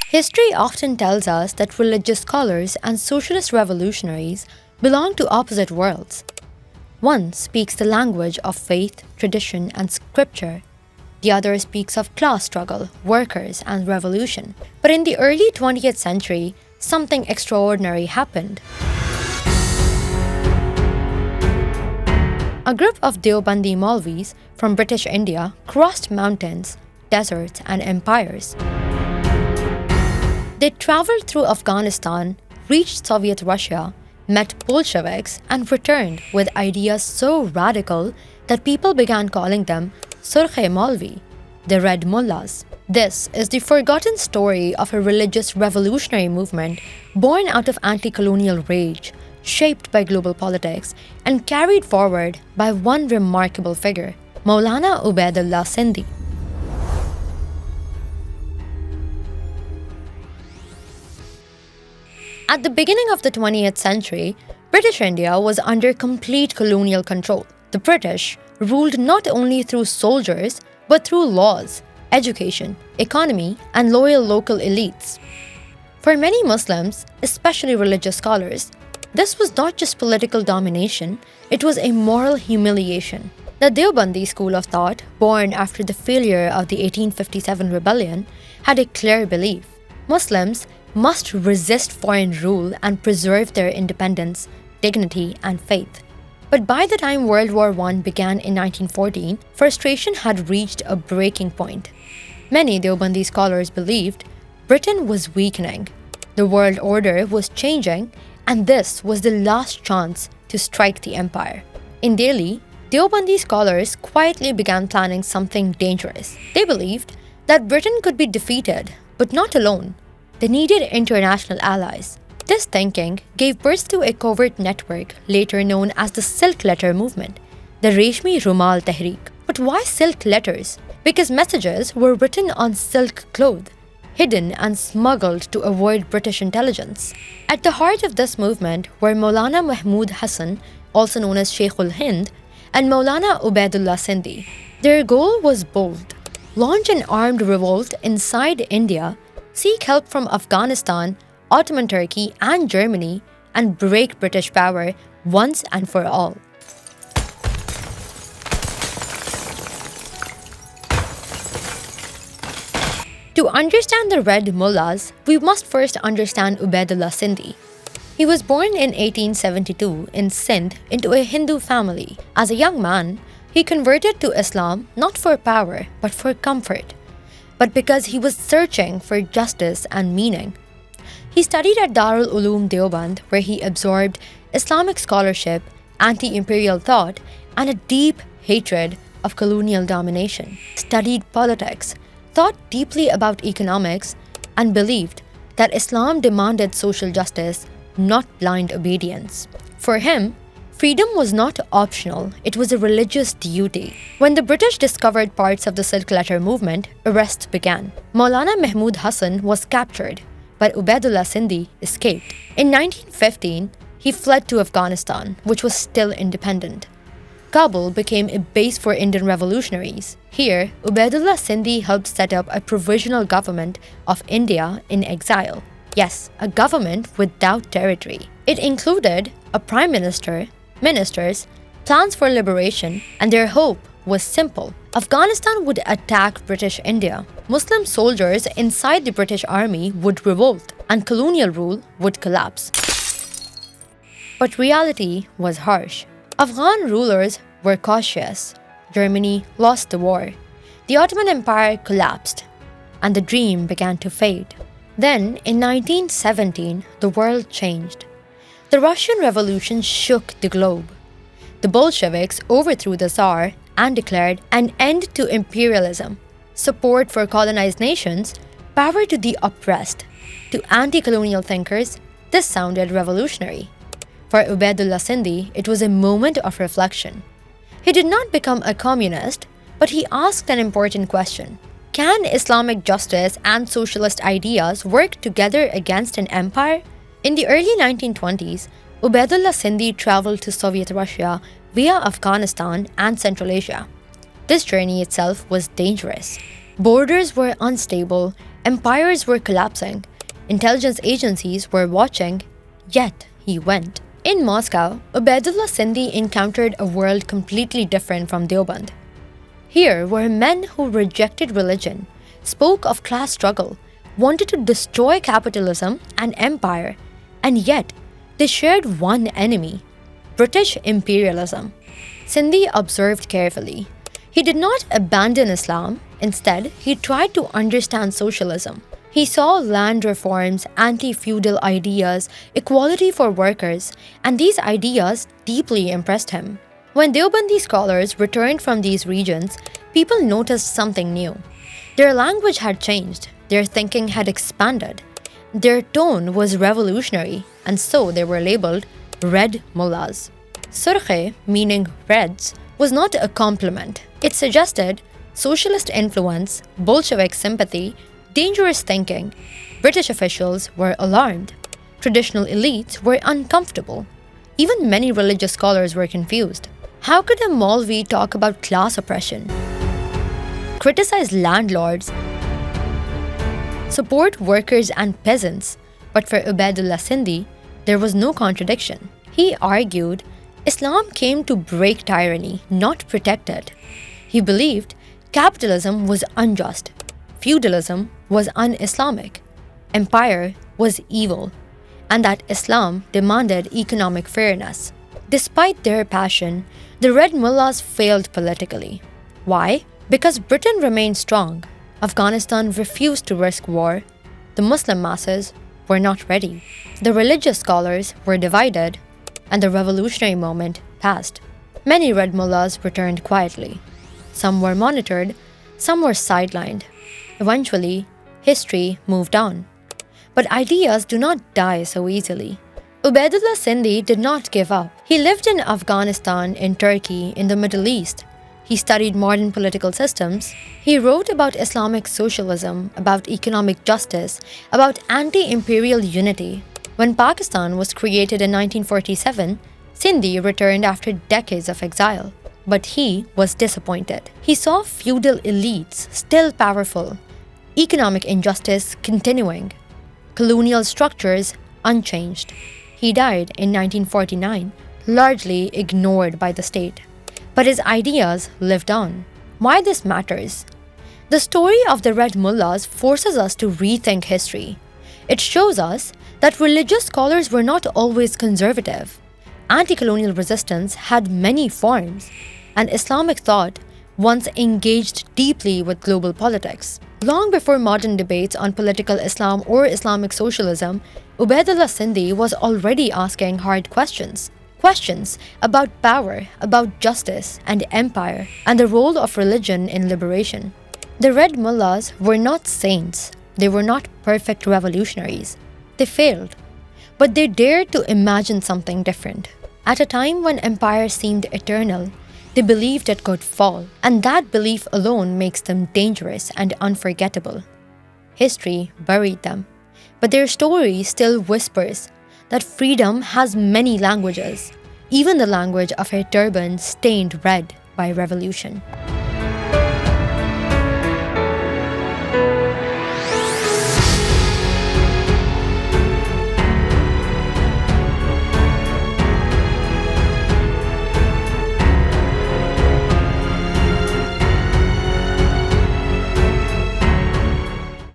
History often tells us that religious scholars and socialist revolutionaries belong to opposite worlds. One speaks the language of faith, tradition, and scripture. The other speaks of class struggle, workers, and revolution. But in the early 20th century, something extraordinary happened. A group of Deobandi Maulvis from British India crossed mountains, deserts, and empires. They traveled through Afghanistan, reached Soviet Russia, met Bolsheviks, and returned with ideas so radical that people began calling them Surkhay Maulvi, the Red Mullahs. This is the forgotten story of a religious revolutionary movement born out of anti-colonial rage, shaped by global politics, and carried forward by one remarkable figure, Maulana Ubaidullah Sindhi. At the beginning of the 20th century, British India was under complete colonial control. The British ruled not only through soldiers, but through laws, education, economy, and loyal local elites. For many Muslims, especially religious scholars, this was not just political domination, it was a moral humiliation. The Deobandi school of thought, born after the failure of the 1857 rebellion, had a clear belief: Muslims must resist foreign rule and preserve their independence, dignity, and faith. But by the time World War I began in 1914, frustration had reached a breaking point. Many Deobandi scholars believed Britain was weakening, the world order was changing, and this was the last chance to strike the empire. In Delhi, Deobandi scholars quietly began planning something dangerous. They believed that Britain could be defeated, but not alone. They needed international allies. This thinking gave birth to a covert network later known as the Silk Letter Movement, the Reshmi Rumal Tehreek. But why silk letters? Because messages were written on silk cloth, hidden and smuggled to avoid British intelligence. At the heart of this movement were Maulana Mahmud Hassan, also known as Sheikhul Hind, and Maulana Ubaidullah Sindhi. Their goal was bold: launch an armed revolt inside India, seek help from Afghanistan, Ottoman Turkey, and Germany, and break British power once and for all. To understand the Red Mullahs, we must first understand Ubaidullah Sindhi. He was born in 1872 in Sindh into a Hindu family. As a young man, he converted to Islam not for power but for comfort, but because he was searching for justice and meaning. He studied at Darul Uloom Deoband, where he absorbed Islamic scholarship, anti-imperial thought, and a deep hatred of colonial domination. Studied politics, thought deeply about economics, and believed that Islam demanded social justice, not blind obedience. For him, freedom was not optional, it was a religious duty. When the British discovered parts of the Silk Letter movement, arrests began. Maulana Mahmud Hassan was captured, but Ubaidullah Sindhi escaped. In 1915, he fled to Afghanistan, which was still independent. Kabul became a base for Indian revolutionaries. Here, Ubaidullah Sindhi helped set up a provisional government of India in exile. Yes, a government without territory. It included a prime minister, ministers, plans for liberation, and their hope was simple. Afghanistan would attack British India. Muslim soldiers inside the British army would revolt, and colonial rule would collapse. But reality was harsh. Afghan rulers were cautious. Germany lost the war. The Ottoman Empire collapsed, and the dream began to fade. Then, in 1917, the world changed. The Russian Revolution shook the globe. The Bolsheviks overthrew the Tsar and declared an end to imperialism, support for colonized nations, power to the oppressed. To anti-colonial thinkers, this sounded revolutionary. For Ubaidullah Sindhi, it was a moment of reflection. He did not become a communist, but he asked an important question. Can Islamic justice and socialist ideas work together against an empire? In the early 1920s, Ubaidullah Sindhi traveled to Soviet Russia via Afghanistan and Central Asia. This journey itself was dangerous. Borders were unstable, Empires were collapsing, intelligence agencies were watching, yet he went. In Moscow, Ubaidullah Sindhi encountered a world completely different from Deoband. Here were men who rejected religion, spoke of class struggle, wanted to destroy capitalism and empire, and yet they shared one enemy: British imperialism. Sindhi observed carefully. He did not abandon Islam, instead, he tried to understand socialism. He saw land reforms, anti-feudal ideas, equality for workers, and these ideas deeply impressed him. When Deobandi scholars returned from these regions, people noticed something new. Their language had changed, their thinking had expanded, their tone was revolutionary, and so they were labeled Red Mullahs. Surkhay, meaning reds, was not a compliment. It suggested socialist influence, Bolshevik sympathy, dangerous thinking. British officials were alarmed. Traditional elites were uncomfortable. Even many religious scholars were confused. How could a Maulvi talk about class oppression, criticize landlords, support workers and peasants? But for Ubaidullah Sindhi, there was no contradiction. He argued Islam came to break tyranny, not protect it. He believed capitalism was unjust, feudalism was un-Islamic, empire was evil, and that Islam demanded economic fairness. Despite their passion, the Red Mullahs failed politically. Why? Because Britain remained strong, Afghanistan refused to risk war, the Muslim masses were not ready, the religious scholars were divided, and the revolutionary moment passed. Many Red Mullahs returned quietly. Some were monitored, some were sidelined. Eventually, history moved on. But ideas do not die so easily. Ubaidullah Sindhi did not give up. He lived in Afghanistan, in Turkey, in the Middle East. He studied modern political systems. He wrote about Islamic socialism, about economic justice, about anti-imperial unity. When Pakistan was created in 1947, Sindhi returned after decades of exile. But he was disappointed. He saw feudal elites still powerful, economic injustice continuing, colonial structures unchanged. He died in 1949, largely ignored by the state. But his ideas lived on. Why this matters? The story of the Red Mullahs forces us to rethink history. It shows us that religious scholars were not always conservative. Anti-colonial resistance had many forms, and Islamic thought once engaged deeply with global politics. Long before modern debates on political Islam or Islamic socialism, Ubaidullah Sindhi was already asking hard questions. Questions about power, about justice and empire, and the role of religion in liberation. The Red Mullahs were not saints. They were not perfect revolutionaries. They failed. But they dared to imagine something different. At a time when empire seemed eternal, they believed it could fall, and that belief alone makes them dangerous and unforgettable. History buried them, but their story still whispers that freedom has many languages, even the language of a turban stained red by revolution.